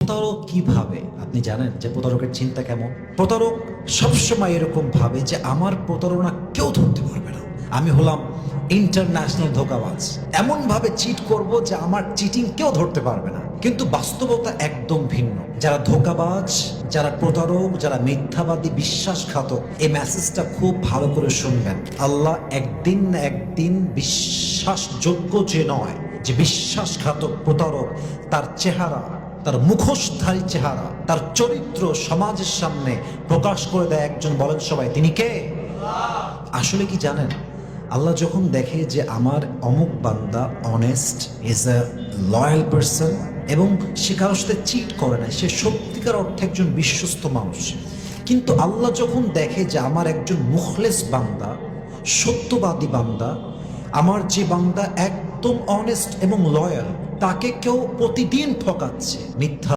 প্রতারক কি ভাবে আপনি জানেন যে প্রতারকের চিন্তা কেমন? প্রতারক সবসময় এরকম ভাবে যে আমার প্রতারণা কেউ ধরতে পারবে না, আমি হলাম ইন্টারন্যাশনাল ধোঁকাবাজ, এমন ভাবে চিট করব যে আমার চিটিং কেউ ধরতে পারবে না। কিন্তু বাস্তবতা একদম ভিন্ন। যারা ধোঁকাবাজ, যারা প্রতারক, যারা মিথ্যাবাদী, বিশ্বাসঘাতক, এই মেসেজটা খুব ভালো করে শুনবেন। আল্লাহ একদিন না একদিন বিশ্বাসযোগ্য যে নয়, যে বিশ্বাসঘাতক প্রতারক, তার চেহারা, তার মুখোশধারী চেহারা, তার চরিত্র সমাজের সামনে প্রকাশ করে দেয় একজন। বলেন সবাই, তিনি কে? আসলে কি জানেন, আল্লাহ যখন দেখে যে আমার অমুক বান্দা honest, is a loyal person, এবং সে কারোর সাথে চিট করে না, সে সত্যিকার অর্থে একজন বিশ্বস্ত মানুষ, কিন্তু আল্লাহ যখন দেখে যে আমার একজন মুখলেস বান্দা, সত্যবাদী বান্দা, আমার যে বান্দা একদম অনেস্ট এবং লয়াল, তাকে কেউ প্রতিদিন ঠকাচ্ছে, মিথ্যা